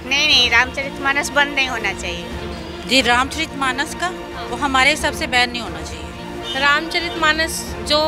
नहीं नहीं, रामचरितमानस बंद नहीं होना चाहिए। जी, रामचरितमानस का वो हमारे हिसाब से बैन नहीं होना चाहिए। रामचरितमानस जो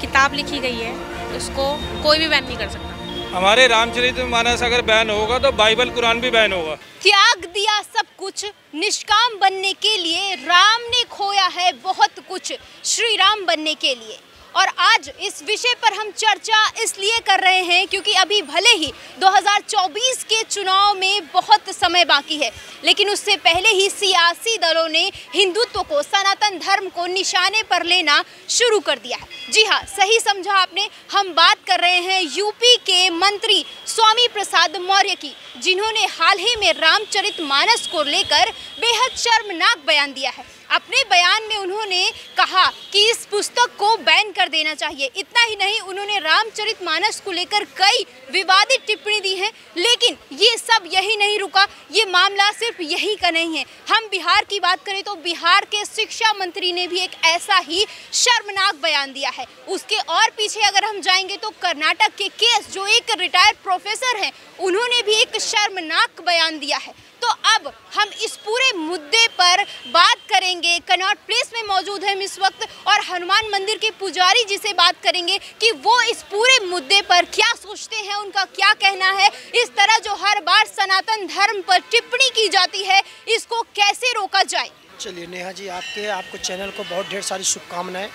किताब लिखी गई है उसको कोई भी बैन नहीं कर सकता। हमारे रामचरितमानस अगर बैन होगा तो बाइबल कुरान भी बैन होगा। त्याग दिया सब कुछ निष्काम बनने के लिए, राम ने खोया है बहुत कुछ श्री राम बनने के लिए। और आज इस विषय पर हम चर्चा इसलिए कर रहे हैं क्योंकि अभी भले ही 2024 के चुनाव में बहुत समय बाकी है, लेकिन उससे पहले ही सियासी दलों ने हिंदुत्व को, सनातन धर्म को निशाने पर लेना शुरू कर दिया है। जी हाँ, सही समझा आपने। हम बात कर रहे हैं यूपी के मंत्री स्वामी प्रसाद मौर्य की, जिन्होंने हाल ही में रामचरितमानस को लेकर बेहद शर्मनाक बयान दिया है। अपने बयान में उन्होंने कहा कि इस पुस्तक को बैन कर देना चाहिए। इतना ही नहीं, उन्होंने रामचरितमानस को लेकर कई विवादित टिप्पणी दी है। लेकिन ये सब यही नहीं रुका, ये मामला सिर्फ यही का नहीं है। हम बिहार की बात करें तो बिहार के शिक्षा मंत्री ने भी एक ऐसा ही शर्मनाक बयान दिया है। उसके और पीछे अगर हम जाएंगे तो कर्नाटक के केस, जो एक रिटायर्ड प्रोफेसर हैं, उन्होंने भी एक शर्मनाक बयान दिया है। तो अब हम इस पूरे मुद्दे पर बात करेंगे। कनॉट प्लेस में मौजूद हैं इस वक्त और हनुमान मंदिर के पुजारी जी से बात करेंगे कि वो इस पूरे मुद्दे पर क्या सोचते हैं, उनका क्या कहना है। इस तरह जो हर बार सनातन धर्म पर टिप्पणी की जाती है, इसको कैसे रोका जाए। चलिए नेहा जी, आपको चैनल को बहुत ढेर सारी शुभकामनाएं।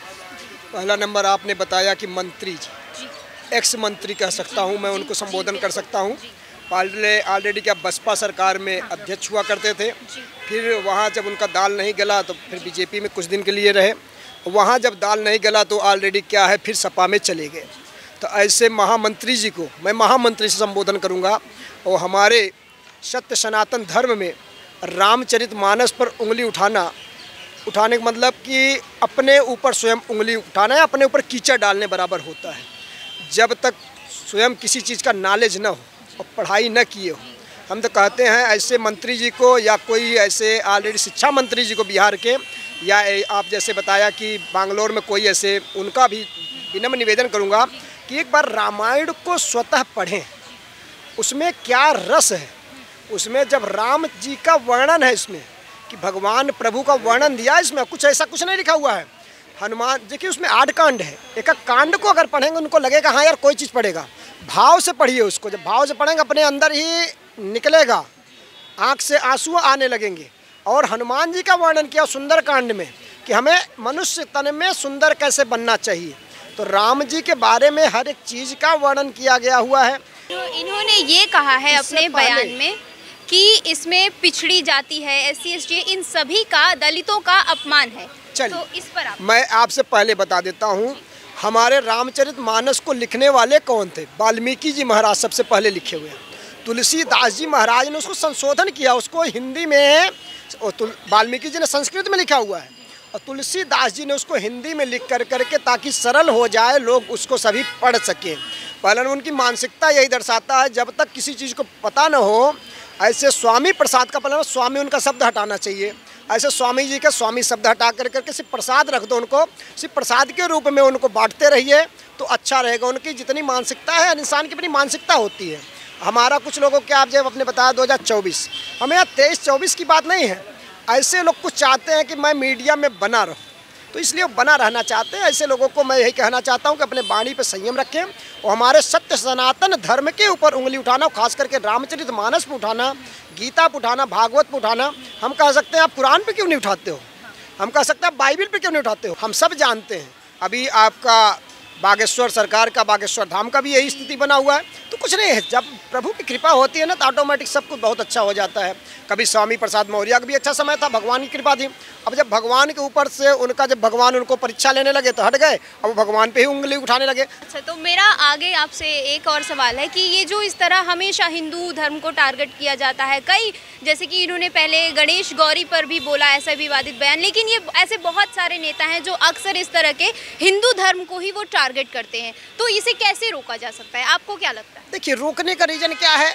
पहला नंबर आपने बताया कि मंत्री जी, एक्स मंत्री कह सकता हूँ मैं, उनको संबोधन कर सकता हूँ। ऑलरेडी क्या बसपा सरकार में अध्यक्ष हुआ करते थे, फिर वहाँ जब उनका दाल नहीं गला तो फिर बीजेपी में कुछ दिन के लिए रहे। वहाँ जब दाल नहीं गला तो ऑलरेडी क्या है, फिर सपा में चले गए। तो ऐसे महामंत्री जी को मैं महामंत्री से संबोधन करूँगा। और हमारे सत्य सनातन धर्म में रामचरितमानस पर उंगली उठाने का मतलब कि अपने ऊपर स्वयं उंगली उठाना है, अपने ऊपर कीचड़ डालने बराबर होता है। जब तक स्वयं किसी चीज़ का नॉलेज न हो और पढ़ाई न किए हो, हम तो कहते हैं ऐसे मंत्री जी को, या कोई ऐसे ऑलरेडी शिक्षा मंत्री जी को बिहार के, या आप जैसे बताया कि बैंगलोर में कोई ऐसे, उनका भी विनम्र निवेदन करूंगा कि एक बार रामायण को स्वतः पढ़ें। उसमें क्या रस है, उसमें जब राम जी का वर्णन है, इसमें कि भगवान प्रभु का वर्णन दिया, इसमें कुछ ऐसा कुछ नहीं लिखा हुआ है। हनुमान, देखिए उसमें 8 कांड है, एक एक कांड को अगर पढ़ेंगे उनको लगेगा हाँ यार कोई चीज़ पढ़ेगा। भाव से पढ़िए उसको, जब भाव से पढ़ेंगे अपने अंदर ही निकलेगा, आँख से आंसू आने लगेंगे। और हनुमान जी का वर्णन किया सुंदर कांड में कि हमें मनुष्य तन में सुंदर कैसे बनना चाहिए। तो राम जी के बारे में हर एक चीज़ का वर्णन किया गया हुआ है। तो इन्होंने ये कहा है अपने बयान में कि इसमें पिछड़ी जाति है, SC ST, इन सभी का, दलितों का अपमान है। तो इस पर मैं आपसे पहले बता देता हूँ, हमारे रामचरितमानस को लिखने वाले कौन थे? वाल्मीकि जी महाराज सबसे पहले लिखे हुए हैं। तुलसीदास जी महाराज ने उसको संशोधन किया, उसको हिंदी में, वाल्मीकि जी ने संस्कृत में लिखा हुआ है और तुलसीदास जी ने उसको हिंदी में लिख कर करके, ताकि सरल हो जाए, लोग उसको सभी पढ़ सकें। पहले उनकी मानसिकता यही दर्शाता है, जब तक किसी चीज़ को पता न हो, ऐसे स्वामी प्रसाद का पहले स्वामी उनका शब्द हटाना चाहिए। ऐसे स्वामी जी का स्वामी शब्द हटा कर करके सिर्फ प्रसाद रख दो, उनको सिर्फ प्रसाद के रूप में उनको बांटते रहिए तो अच्छा रहेगा। उनकी जितनी मानसिकता है, इंसान की अपनी मानसिकता होती है। हमारा कुछ लोगों के, आप जब आपने बताया 2024, हमें यहाँ 23-24 की बात नहीं है। ऐसे लोग कुछ चाहते हैं कि मैं मीडिया में बना रहूँ, तो इसलिए वो बना रहना चाहते हैं। ऐसे लोगों को मैं यही कहना चाहता हूँ कि अपने वाणी पर संयम रखें और हमारे सत्य सनातन धर्म के ऊपर उंगली उठाना, खास करके रामचरितमानस पर उठाना, गीता पर उठाना, भागवत पर उठाना। हम कह सकते हैं आप कुरान पे क्यों नहीं उठाते हो, हम कह सकते हैं बाइबिल पे क्यों नहीं उठाते हो। हम सब जानते हैं अभी आपका बागेश्वर सरकार का, बागेश्वर धाम का भी यही स्थिति बना हुआ है। तो कुछ नहीं है, जब प्रभु की कृपा होती है ना तो ऑटोमेटिक सब कुछ बहुत अच्छा हो जाता है। कभी स्वामी प्रसाद मौर्य का भी अच्छा समय था, भगवान की कृपा थी। अब जब भगवान के ऊपर से उनका, जब भगवान उनको परीक्षा लेने लगे तो हट गए, अब भगवान पे ही उंगली उठाने लगे। अच्छा, तो मेरा आगे आपसे एक और सवाल है कि ये जो इस तरह हमेशा हिंदू धर्म को टारगेट किया जाता है, कई, जैसे कि इन्होंने पहले गणेश गौरी पर भी बोला ऐसा विवादित बयान, लेकिन ये ऐसे बहुत सारे नेता हैं जो अक्सर इस तरह के हिंदू धर्म को ही वो टारगेट करते हैं, तो इसे कैसे रोका जा सकता है, आपको क्या लगता है? देखिए, रोकने का रीजन क्या है?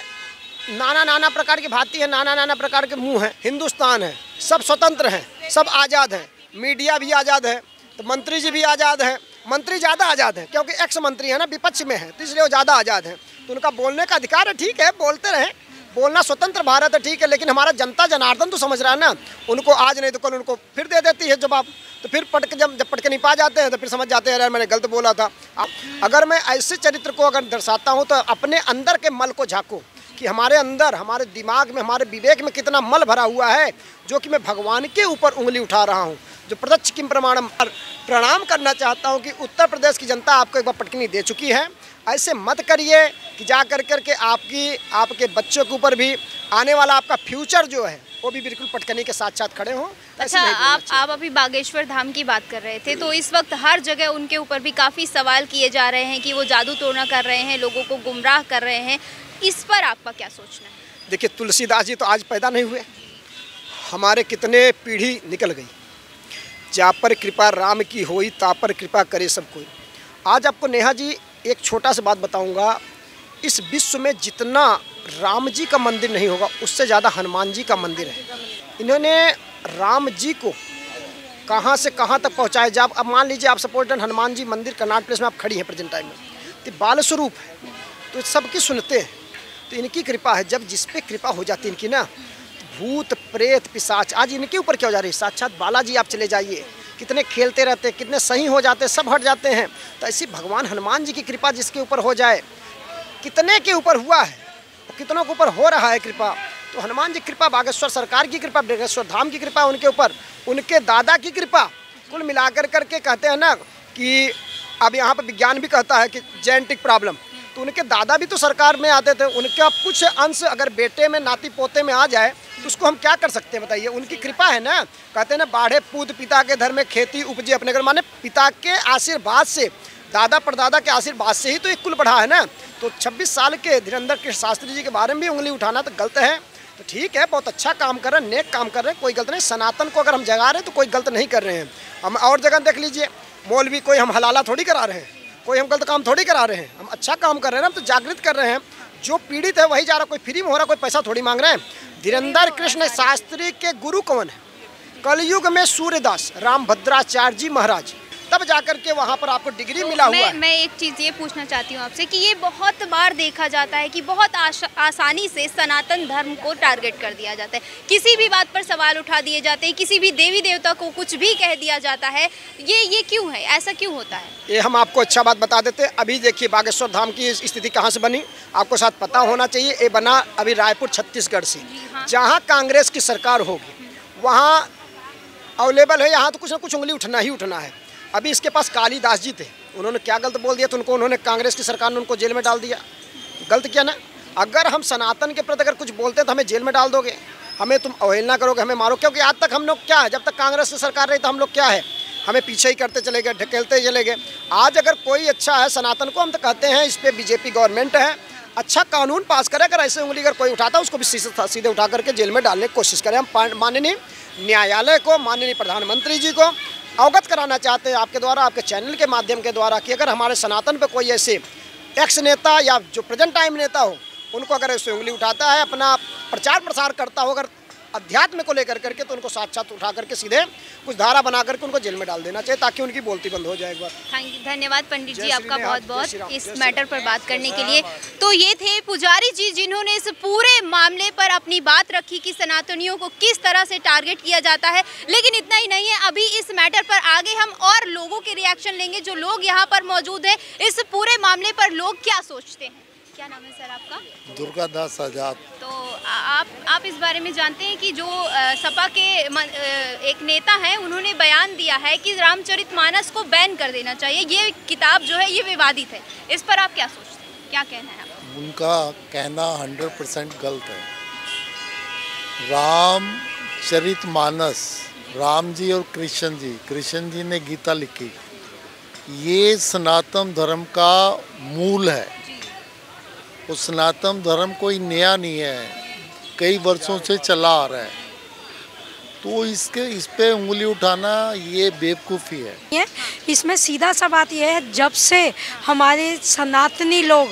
नाना प्रकार की भांति है, नाना प्रकार के मुंह हैं। हिंदुस्तान है, सब स्वतंत्र हैं, सब आज़ाद हैं, मीडिया भी आज़ाद है, तो मंत्री जी भी आज़ाद हैं। मंत्री ज़्यादा आज़ाद हैं क्योंकि एक्स मंत्री है ना, विपक्ष में है, तो इसलिए वो ज़्यादा आज़ाद हैं, तो उनका बोलने का अधिकार है। ठीक है, बोलते रहें, बोलना स्वतंत्र भारत है, ठीक है, लेकिन हमारा जनता जनार्दन तो समझ रहा है ना, उनको आज नहीं तो कल उनको फिर दे देती है जवाब। तो फिर जब पट के नहीं पा जाते हैं तो फिर समझ जाते हैं यार मैंने गलत बोला था। अगर मैं ऐसे चरित्र को अगर दर्शाता हूँ तो अपने अंदर के मल को झाँको कि हमारे अंदर, हमारे दिमाग में, हमारे विवेक में कितना मल भरा हुआ है, जो कि मैं भगवान के ऊपर उंगली उठा रहा हूँ। जो प्रत्यक्ष किम प्रमाणम, प्रणाम करना चाहता हूँ कि उत्तर प्रदेश की जनता आपको एक बार पटकनी दे चुकी है। ऐसे मत करिए कि जा कर के आपके बच्चों के ऊपर भी आने वाला आपका फ्यूचर जो है वो भी बिल्कुल पटकनी के साथ साथ खड़े हों। अच्छा, आप अभी बागेश्वर धाम की बात कर रहे थे, तो इस वक्त हर जगह उनके ऊपर भी काफ़ी सवाल किए जा रहे हैं कि वो जादू टोना कर रहे हैं, लोगों को गुमराह कर रहे हैं। इस पर आपका क्या सोचना है? देखिए, तुलसीदास जी तो आज पैदा नहीं हुए, हमारे कितने पीढ़ी निकल गई। जा पर कृपा राम की होई, ता पर कृपा करे सब कोई। आज आपको नेहा जी एक छोटा सा बात बताऊंगा, इस विश्व में जितना राम जी का मंदिर नहीं होगा उससे ज़्यादा हनुमान जी का मंदिर है। इन्होंने राम जी को कहाँ से कहाँ तक पहुँचाया। जब अब मान लीजिए आप सपोज हनुमान जी मंदिर कर्नाट प्लेस में आप खड़ी हैं प्रेजेंट टाइम में, तो बाल स्वरूप है, तो सबकी सुनते हैं, तो इनकी कृपा है। जब जिस पे कृपा हो जाती है इनकी ना, भूत प्रेत पिशाच आज इनके ऊपर क्या हो जा रही है। साक्षात बालाजी आप चले जाइए, कितने खेलते रहते, कितने सही हो जाते, सब हट जाते हैं। तो ऐसी भगवान हनुमान जी की कृपा जिसके ऊपर हो जाए, कितने के ऊपर हुआ है, कितनों के ऊपर हो रहा है कृपा। तो हनुमान जी कृपा, बागेश्वर सरकार की कृपा, बागेश्वर धाम की कृपा उनके ऊपर, उनके दादा की कृपा, कुल मिलाकर करके कहते हैं ना कि अब यहाँ पर विज्ञान भी कहता है कि जेनेटिक प्रॉब्लम, तो उनके दादा भी तो सरकार में आते थे, उनका कुछ अंश अगर बेटे में नाती पोते में आ जाए तो उसको हम क्या कर सकते हैं बताइए। उनकी कृपा है ना। कहते हैं ना, बाढ़े पूत पिता के घर में खेती उपजे अपने घर, माने पिता के आशीर्वाद से, दादा परदादा के आशीर्वाद से ही तो एक कुल बढ़ा है ना। तो 26 साल के धीरेन्द्र कृष्ण शास्त्री जी के बारे में भी उंगली उठाना तो गलत है। तो ठीक है, बहुत अच्छा काम कर रहे हैं, नेक काम कर रहे हैं, कोई गलत नहीं। सनातन को अगर हम जगा रहे हैं तो कोई गलत नहीं कर रहे हैं। हम और जगह देख लीजिए, मौलवी कोई हम हलाला थोड़ी करा रहे हैं, कोई हम गलत काम थोड़ी करा रहे हैं, हम अच्छा काम कर रहे हैं, हम तो जागृत कर रहे हैं। जो पीड़ित है वही जा रहा, कोई फ्री में हो रहा, कोई पैसा थोड़ी मांग रहे हैं। धीरेन्द्र कृष्ण शास्त्री के गुरु कौन है? कलयुग में सूर्यदास रामभद्राचार्य जी महाराज, तब जाकर के वहाँ पर आपको डिग्री मिला हुआ है। मैं एक चीज़ ये पूछना चाहती हूँ आपसे कि ये बहुत बार देखा जाता है कि बहुत आसानी से सनातन धर्म को टारगेट कर दिया जाता है, किसी भी बात पर सवाल उठा दिए जाते हैं, किसी भी देवी देवता को कुछ भी कह दिया जाता है। ये क्यों है, ऐसा क्यों होता है? ये हम आपको अच्छा बात बता देते हैं। अभी देखिए बागेश्वर धाम की स्थिति कहाँ से बनी, आपको साथ पता होना चाहिए। ये बना अभी रायपुर छत्तीसगढ़ से, जहाँ कांग्रेस की सरकार होगी वहाँ अवेलेबल है, यहाँ तो कुछ ना कुछ उंगली उठना ही उठना है। अभी इसके पास कालीदास जी थे, उन्होंने क्या गलत बोल दिया तो उन्होंने कांग्रेस की सरकार ने उनको जेल में डाल दिया। गलत किया ना। अगर हम सनातन के प्रति अगर कुछ बोलते हैं तो हमें जेल में डाल दोगे, हमें तुम अवहेलना करोगे, हमें मारो। क्योंकि आज तक हम लोग क्या है, जब तक कांग्रेस की सरकार रही तो हम लोग क्या है, हमें पीछे ही करते चले गए, ढकेलते चले गए। आज अगर कोई अच्छा है सनातन को, हम तो कहते हैं इस पर बीजेपी गवर्नमेंट है, अच्छा कानून पास करे। अगर ऐसे उंगली अगर कोई उठाता है उसको भी सीधे उठा करके जेल में डालने की कोशिश करें। हम माननीय न्यायालय को, माननीय प्रधानमंत्री जी को अवगत कराना चाहते हैं आपके द्वारा, आपके चैनल के माध्यम के द्वारा, कि अगर हमारे सनातन पे कोई ऐसे एक्स नेता या जो प्रेजेंट टाइम नेता हो, उनको अगर ऐसे उंगली उठाता है, अपना प्रचार प्रसार करता हो अगर अध्यात्म को लेकर करके, तो उनको साथ साथ उठा करके सीधे कुछ धारा बना करके उनको जेल में डाल देना चाहिए, ताकि उनकी बोलती बंद हो जाए एक बार। धन्यवाद पंडित जी आपका बहुत बहुत इस मैटर पर बात करने के लिए। तो ये थे पुजारी जी जिन्होंने इस पूरे मामले पर अपनी बात रखी कि सनातनियों को किस तरह से टारगेट किया जाता है। लेकिन इतना ही नहीं है, अभी इस मैटर पर आगे हम और लोगों के रिएक्शन लेंगे, जो लोग यहाँ पर मौजूद हैं। इस पूरे मामले पर लोग क्या सोचते हैं? क्या नाम है सर आपका? दुर्गादास आजाद। तो आप इस बारे में जानते हैं कि जो सपा के एक नेता हैं, उन्होंने बयान दिया है कि रामचरितमानस को बैन कर देना चाहिए, ये किताब जो है ये विवादित है। इस पर आप क्या सोचते हैं, क्या कहना है आपका? उनका कहना 100% गलत है। रामचरितमानस, राम जी और कृष्ण जी ने गीता लिखी, ये सनातन धर्म का मूल है। उस सनातन धर्म कोई नया नहीं है, कई वर्षों से चला आ रहा है, तो इस पे उंगली उठाना ये बेवकूफ़ी है। इसमें सीधा सा बात यह है, जब से हमारे सनातनी लोग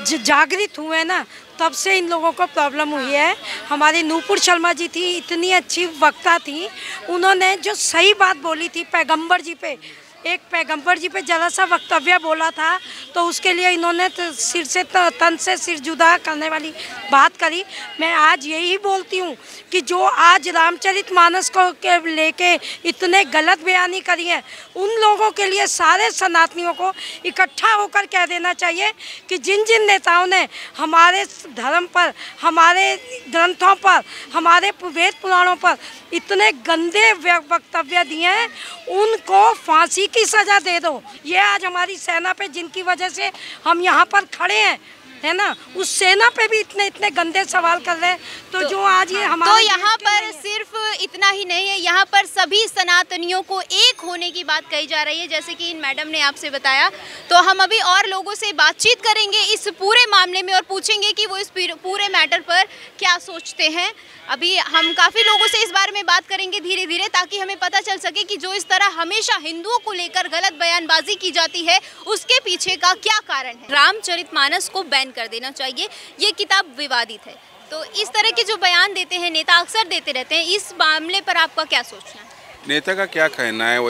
जागृत हुए ना, तब से इन लोगों को प्रॉब्लम हुई है। हमारी नूपुर शर्मा जी थी, इतनी अच्छी वक्ता थी, उन्होंने जो सही बात बोली थी पैगंबर जी पे, एक पैगंबर जी पे जरा सा वक्तव्य बोला था तो उसके लिए इन्होंने सिर से तन से सिर जुदा करने वाली बात करी। मैं आज यही बोलती हूँ कि जो आज रामचरितमानस को लेके इतने गलत बयानी करी है, उन लोगों के लिए सारे सनातनियों को इकट्ठा होकर कह देना चाहिए कि जिन जिन नेताओं ने हमारे धर्म पर, हमारे ग्रंथों पर, हमारे वेद पुराणों पर इतने गंदे वक्तव्य दिए हैं, उनको फांसी की सज़ा दे दो। ये आज हमारी सेना पे जिनकी वजह से हम यहाँ पर खड़े हैं, है ना, उस सेना पे भी इतने गंदे सवाल कर रहे हैं। तो जो आज ये हमारे तो यहाँ पर सिर्फ इतना ही नहीं है, यहाँ पर सभी सनातनियों को एक होने की बात कही जा रही है, जैसे कि इन मैडम ने आपसे बताया। तो हम अभी और लोगों से बातचीत करेंगे इस पूरे मामले में और पूछेंगे कि वो इस पूरे मैटर पर क्या सोचते हैं। अभी हम काफ़ी लोगों से इस बारे में बात करेंगे धीरे धीरे, ताकि हमें पता चल सके कि जो इस तरह हमेशा हिंदुओं को लेकर गलत बयानबाजी की जाती है उसके पीछे का क्या कारण है। रामचरितमानस को बैन कर देना चाहिए, ये किताब विवादित है। तो इस तरह के जो बयान देते हैं नेता, अक्सर देते रहते हैं, इस मामले पर आपका क्या सोचना है? नेता का क्या कहना है, वो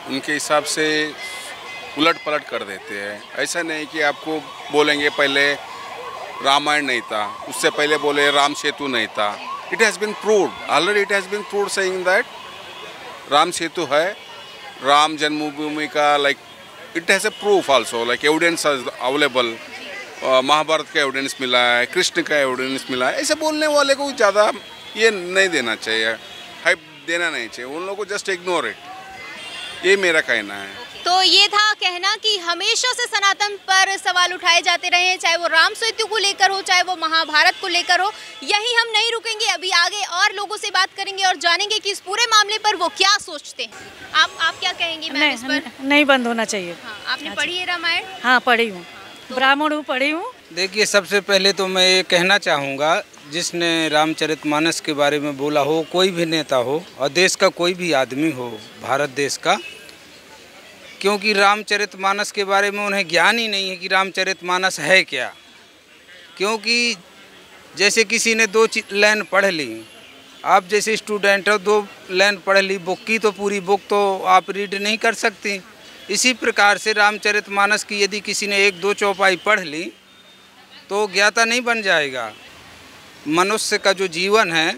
उनके हिसाब से उलट पलट कर देते हैं। ऐसा नहीं कि आपको बोलेंगे पहले रामायण नहीं था, उससे पहले बोले राम सेतु नहीं था। It has been proved, already it has been proved saying that Ram Setu है, राम जन्मभूमि का, like it has a proof also, like evidence available. Mahabharat का एविडेंस मिला है, कृष्ण का एविडेंस मिला है। ऐसे बोलने वाले को ज़्यादा ये नहीं देना चाहिए, हाइप देना नहीं चाहिए, उन लोगों को जस्ट इग्नोर इट, ये मेरा कहना है। तो ये था कहना कि हमेशा से सनातन पर सवाल उठाए जाते रहे हैं, चाहे वो राम सेतु को लेकर हो, चाहे वो महाभारत को लेकर हो। यही हम नहीं रुकेंगे, अभी आगे और लोगों से बात करेंगे और जानेंगे कि इस पूरे मामले पर वो क्या सोचते हैं। आप क्या कहेंगी मैम इस पर? नहीं बंद होना चाहिए। हाँ, आपने पढ़ी है रामायण? हाँ पढ़ी हूँ, ब्राह्मण हूँ, पढ़ी हूँ। देखिए, सबसे पहले तो मैं ये कहना चाहूँगा, जिसने रामचरितमानस के बारे में बोला हो, कोई भी नेता हो और देश का कोई भी आदमी हो, भारत देश का, क्योंकि रामचरितमानस के बारे में उन्हें ज्ञान ही नहीं है कि रामचरितमानस है क्या। क्योंकि जैसे किसी ने 2 लाइन पढ़ ली, आप जैसे स्टूडेंट हो 2 लाइन पढ़ ली बुक की, तो पूरी बुक तो आप रीड नहीं कर सकती। इसी प्रकार से रामचरितमानस की यदि किसी ने 1-2 चौपाई पढ़ ली तो ज्ञाता नहीं बन जाएगा। मनुष्य का जो जीवन है,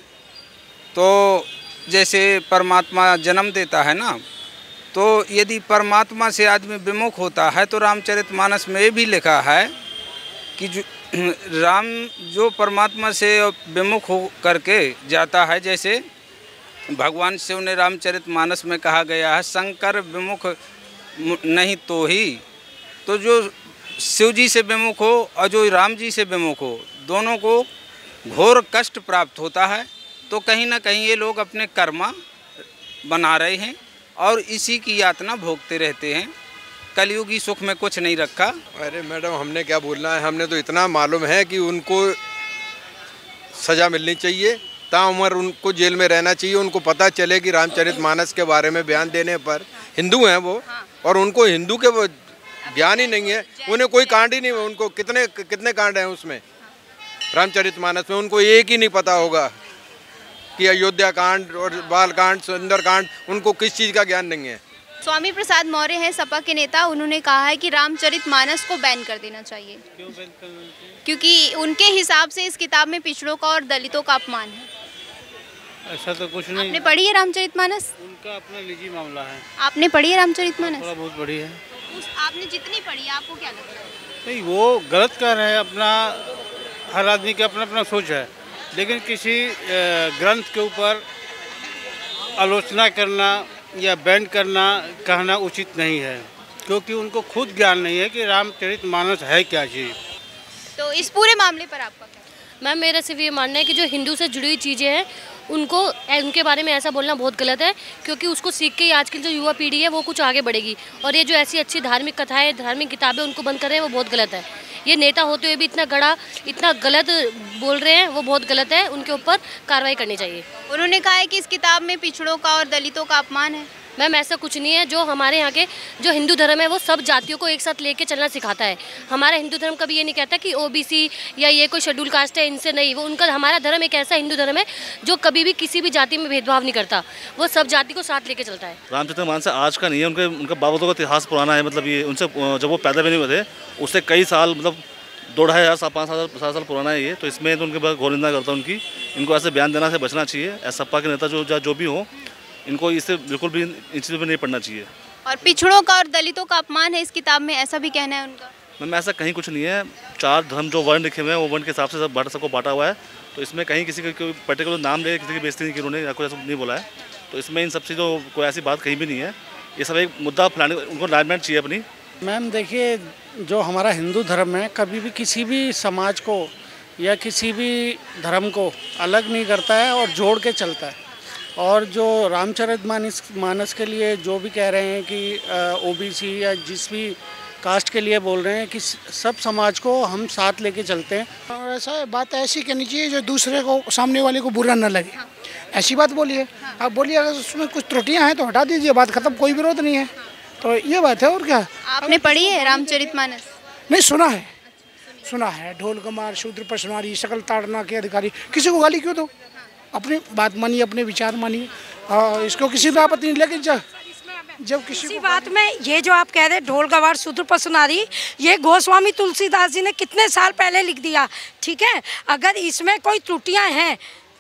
तो जैसे परमात्मा जन्म देता है ना, तो यदि परमात्मा से आदमी विमुख होता है तो रामचरितमानस में ये भी लिखा है कि राम जो परमात्मा से विमुख हो करके जाता है, जैसे भगवान शिव ने रामचरितमानस में कहा गया है, शंकर विमुख नहीं तो ही, तो जो शिव जी से विमुख हो और जो राम जी से विमुख हो, दोनों को घोर कष्ट प्राप्त होता है। तो कहीं ना कहीं ये लोग अपने कर्मा बना रहे हैं और इसी की यातना भोगते रहते हैं। कलयुगी सुख में कुछ नहीं रखा। अरे मैडम, हमने क्या बोलना है, हमने तो इतना मालूम है कि उनको सज़ा मिलनी चाहिए, ताउम्र उनको जेल में रहना चाहिए। उनको पता चले कि रामचरितमानस के बारे में बयान देने पर, हिंदू हैं वो और उनको हिंदू के ज्ञान ही नहीं है, उन्हें कोई कांड ही नहीं है। उनको कितने कांड हैं उसमें, रामचरितमानस में, उनको एक ही नहीं पता होगा कि अयोध्या कांड और बाल कांड, सुंदर कांड, उनको किस चीज़ का ज्ञान नहीं है। स्वामी प्रसाद मौर्य हैं सपा के नेता, उन्होंने कहा है कि रामचरितमानस को बैन कर देना चाहिए। क्यों बैन करना चाहिए? क्योंकि उनके हिसाब से इस किताब में पिछड़ों का और दलितों का अपमान है। ऐसा तो कुछ नहीं। आपने पढ़ी है रामचरितमानस? उनका अपना निजी मामला है। आपने पढ़ी है रामचरितमानस? थोड़ा बहुत पढ़ी है। आपने जितनी पढ़ी है आपको क्या लगता है? नहीं, वो गलत कर रहे हैं, अपना हर आदमी का अपना अपना सोच है, लेकिन किसी ग्रंथ के ऊपर आलोचना करना या बैन करना कहना उचित नहीं है, क्योंकि उनको खुद ज्ञान नहीं है कि रामचरितमानस है क्या चीज़। तो इस पूरे मामले पर आपका क्या? मैम, मेरा सिर्फ ये मानना है कि जो हिंदू से जुड़ी हुई चीज़ें हैं उनके बारे में ऐसा बोलना बहुत गलत है, क्योंकि उसको सीख के ही आजकल जो युवा पीढ़ी है वो कुछ आगे बढ़ेगी। और ये जो ऐसी अच्छी धार्मिक कथाएं, धार्मिक किताबें उनको बंद कर रहे हैं, वो बहुत गलत है। ये नेता होते हुए भी इतना गलत बोल रहे हैं, वो बहुत गलत है, उनके ऊपर कार्रवाई करनी चाहिए। उन्होंने कहा है कि इस किताब में पिछड़ों का और दलितों का अपमान है। मैम ऐसा कुछ नहीं है। जो हमारे यहाँ के जो हिंदू धर्म है वो सब जातियों को एक साथ लेके चलना सिखाता है। हमारा हिंदू धर्म कभी ये नहीं कहता कि ओबीसी या ये कोई शेड्यूल कास्ट है इनसे नहीं, वो उनका हमारा धर्म एक ऐसा हिंदू धर्म है जो कभी भी किसी भी जाति में भेदभाव नहीं करता, वो सब जाति को साथ लेके चलता है। रामचरितमानस आज का नहीं है, उनका बाबतों का इतिहास पुराना है। मतलब ये उनसे जब वो पैदा भी नहीं हुए थे उससे कई साल, मतलब 2-2,500 7 साल पुराना है ये। तो इसमें तो उनके बाद घोर निंदा करता हूँ उनकी। इनको ऐसे बयान देना से बचना चाहिए। सपा के नेता जो भी हो, इनको इससे बिल्कुल भी इन चीज़ों पर नहीं पढ़ना चाहिए। और पिछड़ों का और दलितों का अपमान है इस किताब में, ऐसा भी कहना है उनका। मैम ऐसा कहीं कुछ नहीं है। 4 धर्म जो वर्ण लिखे हुए हैं वो वर्ण के हिसाब से सबको बांटा हुआ है। तो इसमें कहीं किसी का पर्टिकुलर नाम ले किसी की बेइज्जती नहीं की उन्होंने या कोई ऐसा नहीं बोला है। तो इसमें इन सब चीज़ों कोई ऐसी बात कहीं भी नहीं है। ये सब एक मुद्दा फैलाने, उनको लाइमलाइट चाहिए अपनी। मैम देखिए, जो हमारा हिंदू धर्म है कभी भी किसी भी समाज को या किसी भी धर्म को अलग नहीं करता है और जोड़ के चलता है। और जो रामचरितमानस के लिए जो भी कह रहे हैं कि ओबीसी या जिस भी कास्ट के लिए बोल रहे हैं कि सब समाज को हम साथ लेके चलते हैं। और ऐसा बात ऐसी कहनी चाहिए जो दूसरे को, सामने वाले को बुरा न लगे। ऐसी बात बोलिए। आप बोलिए अगर उसमें कुछ त्रुटियां हैं तो हटा दीजिए, बात खत्म, कोई विरोध नहीं है। तो ये बात है। और क्या आपने पढ़ी है रामचरितमानस? नहीं, सुना है। ढोल कमार शूद्र पशनारी सकल ताड़ना के अधिकारी। किसी को गाली क्यों दो? अपनी बात मानिए, अपने विचार मानिए, इसको किसी पे आपत्ति नहीं। लेकिन जब किसी बात में ये जो आप कह रहे हैं ढोल गवार शूद्र पशनारी, ये गोस्वामी तुलसीदास जी ने कितने साल पहले लिख दिया। ठीक है, अगर इसमें कोई त्रुटियां हैं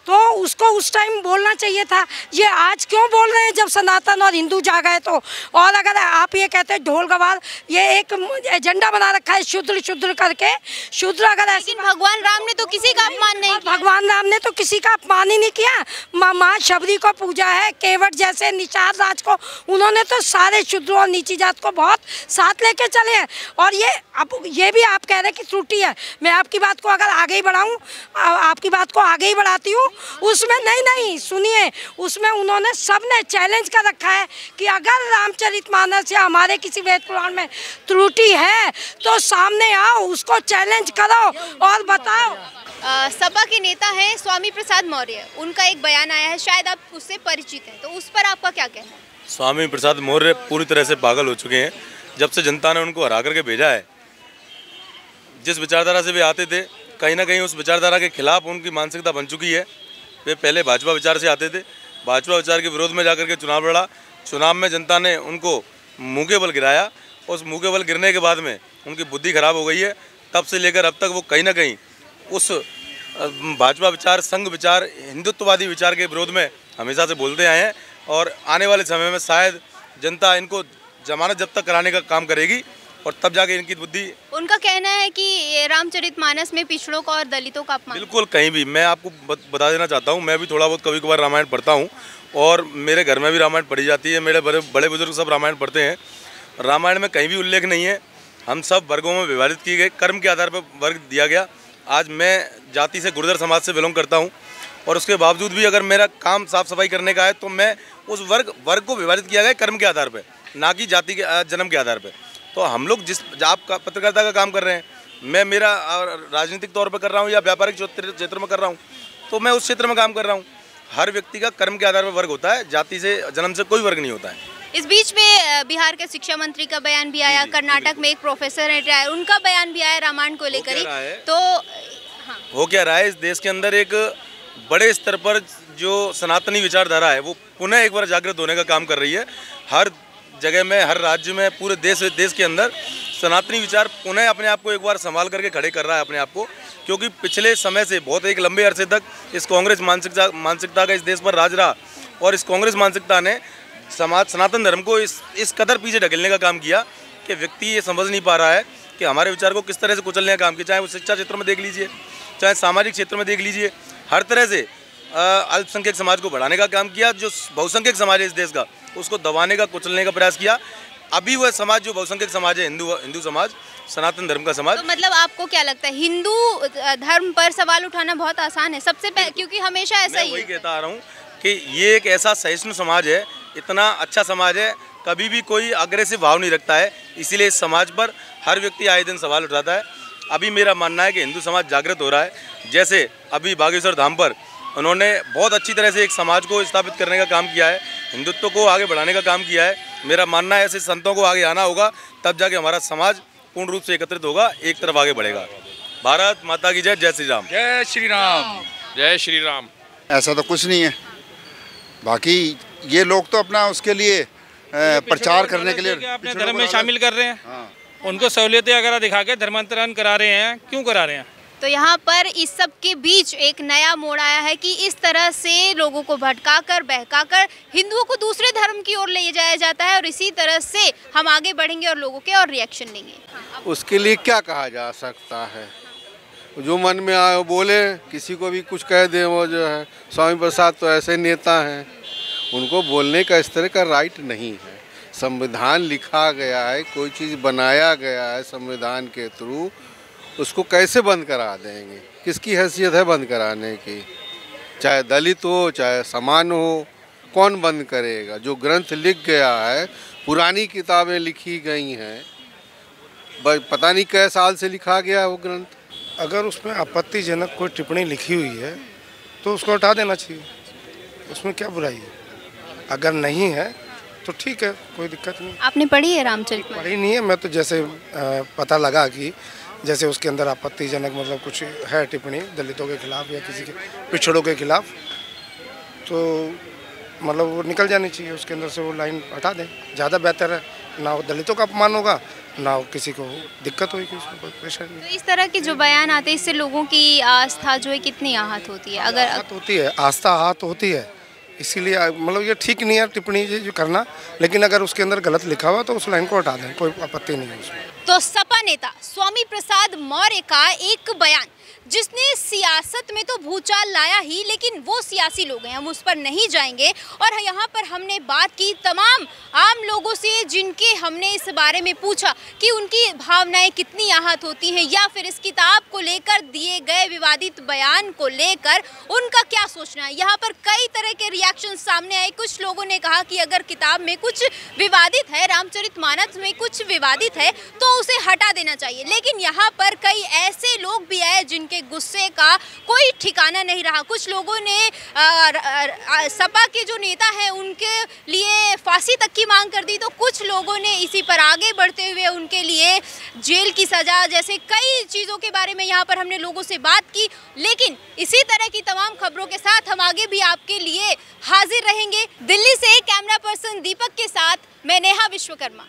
तो उसको उस टाइम बोलना चाहिए था। ये आज क्यों बोल रहे हैं जब सनातन और हिंदू जाग गए तो? और अगर आप ये कहते हैं ढोल गवार, ये एक एजेंडा बना रखा है शूद्र करके। शूद्र अगर ऐसे, भगवान राम ने तो किसी का अपमान नहीं किया। भगवान राम ने तो किसी का अपमान ही नहीं किया। माँ शबरी को पूजा है, केवट जैसे निषाद राज को, उन्होंने तो सारे शूद्रों और नीची जात को बहुत साथ लेके चले हैं। और ये भी आप कह रहे हैं कि त्रुटि है। मैं आपकी बात को अगर आगे ही बढ़ाऊँ, आपकी बात को आगे ही बढ़ाती हूँ। उसमें नहीं सुनिए, उसमें उन्होंने सबने चैलेंज कर रखा है कि अगर रामचरितमानस या हमारे किसी वेद पुराण में त्रुटि है तो सामने आओ, उसको चैलेंज करो और बताओ। सपा के नेता हैं स्वामी प्रसाद मौर्य, उनका एक बयान आया है, शायद आप उससे परिचित हैं, तो उस पर आपका क्या कहना है? स्वामी प्रसाद मौर्य पूरी तरह से पागल हो चुके हैं। जब से जनता ने उनको हरा करके भेजा है, जिस विचारधारा से वे आते थे, कहीं ना कहीं उस विचारधारा के खिलाफ उनकी मानसिकता बन चुकी है। वे पहले भाजपा विचार से आते थे, भाजपा विचार के विरोध में जाकर के चुनाव लड़ा। चुनाव में जनता ने उनको मुँह के बल गिराया। उस मुँह के बल गिरने के बाद में उनकी बुद्धि खराब हो गई है। तब से लेकर अब तक वो कहीं ना कहीं उस भाजपा विचार, संघ विचार, हिंदुत्ववादी विचार के विरोध में हमेशा से बोलते आए हैं। और आने वाले समय में शायद जनता इनको जमानत जब्त तक कराने का काम करेगी और तब जाके इनकी बुद्धि। उनका कहना है कि रामचरितमानस में पिछड़ों का और दलितों का अपमान। बिल्कुल कहीं भी। मैं आपको बता देना चाहता हूँ, मैं भी थोड़ा बहुत कभी कभार रामायण पढ़ता हूँ और मेरे घर में भी रामायण पढ़ी जाती है। मेरे बड़े बुजुर्ग सब रामायण पढ़ते हैं। रामायण में कहीं भी उल्लेख नहीं है। हम सब वर्गों में विभाजित किए गए, कर्म के आधार पर वर्ग दिया गया। आज मैं जाति से गुर्जर समाज से बिलोंग करता हूँ और उसके बावजूद भी अगर मेरा काम साफ सफाई करने का है तो मैं उस वर्ग को विभाजित किया गया कर्म के आधार पर, ना कि जाति के जन्म के आधार पर। तो हम लोग जिस आप का पत्रकारिता का काम कर रहे हैं, मैं मेरा राजनीतिक तौर पर कर रहा हूँ या व्यापारिक क्षेत्र में कर रहा हूँ, तो मैं उस क्षेत्र में काम कर रहा हूँ। हर व्यक्ति का कर्म के आधार पर वर्ग होता है, जाति से जन्म से कोई वर्ग नहीं होता है। इस बीच में बिहार के शिक्षा मंत्री का बयान भी आया, कर्नाटक में एक प्रोफेसर है उनका बयान भी आया रामायण को लेकर ही। तो हो क्या रहा है, इस देश के अंदर एक बड़े स्तर पर जो सनातनी विचारधारा है वो पुनः एक बार जागृत होने का काम कर रही है। हर जगह में, हर राज्य में, पूरे देश के अंदर सनातनी विचार पुनः अपने आप को एक बार संभाल करके खड़े कर रहा है अपने आप को। क्योंकि पिछले समय से बहुत एक लंबे अरसे तक इस कांग्रेस मानसिकता का इस देश पर राज रहा और इस कांग्रेस मानसिकता ने सनातन धर्म को इस कदर पीछे ढकेलने का काम किया कि व्यक्ति ये समझ नहीं पा रहा है कि हमारे विचार को किस तरह से कुचलने का काम किया। चाहे वो शिक्षा क्षेत्र में देख लीजिए, चाहे सामाजिक क्षेत्र में देख लीजिए, हर तरह से अल्पसंख्यक समाज को बढ़ाने का काम किया। जो बहुसंख्यक समाज है इस देश का, उसको दबाने का, कुचलने का प्रयास किया। अभी वह समाज जो बहुसंख्यक समाज है, हिंदू समाज, सनातन धर्म का समाज। तो मतलब आपको क्या लगता है, हिंदू धर्म पर सवाल उठाना बहुत आसान है सबसे पहले, क्योंकि हमेशा ऐसा ही है। वही कहता आ रहा हूँ कि ये एक ऐसा सहिष्णु समाज है, इतना अच्छा समाज है, कभी भी कोई अग्रेसिव भाव नहीं रखता है। इसीलिए इस समाज पर हर व्यक्ति आए दिन सवाल उठाता है। अभी मेरा मानना है कि हिंदू समाज जागृत हो रहा है। जैसे अभी बागेश्वर धाम पर उन्होंने बहुत अच्छी तरह से एक समाज को स्थापित करने का काम किया है। हिंदुत्व को आगे बढ़ाने का काम किया है। मेरा मानना है ऐसे संतों को आगे आना होगा, तब जाके हमारा समाज पूर्ण रूप से एकत्रित होगा, एक तरफ आगे बढ़ेगा। भारत माता की जय, जय श्री राम। जय श्री राम, जय श्री राम। ऐसा तो कुछ नहीं है, बाकी ये लोग तो अपना उसके लिए प्रचार करने के लिए अपने धर्म में शामिल कर रहे हैं। उनको सहूलियतें अगर दिखा के धर्मांतरण करा रहे हैं, क्यों करा रहे हैं? तो यहाँ पर इस सब के बीच एक नया मोड़ आया है कि इस तरह से लोगों को भटकाकर बहकाकर हिंदुओं को दूसरे धर्म की ओर ले जाया जाता है और इसी तरह से हम आगे बढ़ेंगे और लोगों के और रिएक्शन लेंगे। उसके लिए क्या कहा जा सकता है, जो मन में आए वो बोले, किसी को भी कुछ कह दे। वो जो है स्वामी प्रसाद तो ऐसे नेता हैं, उनको बोलने का इस तरह का राइट नहीं है। संविधान लिखा गया है, कोई चीज़ बनाया गया है संविधान के थ्रू, उसको कैसे बंद करा देंगे? किसकी हैसियत है बंद कराने की? चाहे दलित हो चाहे समान हो, कौन बंद करेगा? जो ग्रंथ लिख गया है, पुरानी किताबें लिखी गई हैं, पता नहीं कै साल से लिखा गया है वो ग्रंथ। अगर उसमें आपत्तिजनक कोई टिप्पणी लिखी हुई है तो उसको हटा देना चाहिए, उसमें क्या बुराई है? अगर नहीं है तो ठीक है, कोई दिक्कत नहीं। आपने पढ़ी है रामचरित? पढ़ी नहीं है, मैं तो जैसे पता लगा कि जैसे उसके अंदर आपत्तिजनक मतलब कुछ है टिप्पणी दलितों के खिलाफ या किसी के पिछड़ों के खिलाफ, तो मतलब वो निकल जानी चाहिए, उसके अंदर से वो लाइन हटा दें, ज़्यादा बेहतर है। ना दलितों का अपमान होगा, ना किसी को दिक्कत होगी, उसमें कोई परेशानी नहीं। तो इस तरह के जो बयान आते हैं इससे लोगों की आस्था जो है कितनी आहत होती है? अगर आहत होती है, आस्था आहत होती है, इसीलिए मतलब ये ठीक नहीं है टिप्पणी जो करना, लेकिन अगर उसके अंदर गलत लिखा हुआ तो उस लाइन को हटा दें, कोई आपत्ति नहीं है उसमें। तो सपा नेता स्वामी प्रसाद मौर्य का एक बयान जिसने सियासत में तो भूचाल लाया ही, लेकिन वो सियासी लोग हैं, हम उस पर नहीं जाएंगे। और यहाँ पर हमने बात की तमाम आम लोगों से जिनके हमने इस बारे में पूछा कि उनकी भावनाएं कितनी आहत होती हैं या फिर इस किताब को लेकर दिए गए विवादित बयान को लेकर उनका क्या सोचना है। यहाँ पर कई तरह के रिएक्शन सामने आए। कुछ लोगों ने कहा कि अगर किताब में कुछ विवादित है, रामचरितमानस में कुछ विवादित है तो उसे हटा देना चाहिए। लेकिन यहाँ पर कई ऐसे लोग भी आए जिनके गुस्से का कोई ठिकाना नहीं रहा। कुछ लोगों ने सपा के जो नेता हैं उनके लिए फांसी तक की मांग कर दी, तो कुछ लोगों ने इसी पर आगे बढ़ते हुए उनके लिए जेल की सजा जैसे कई चीज़ों के बारे में यहाँ पर हमने लोगों से बात की। लेकिन इसी तरह की तमाम खबरों के साथ हम आगे भी आपके लिए हाजिर रहेंगे। दिल्ली से कैमरा पर्सन दीपक के साथ मैं नेहा विश्वकर्मा।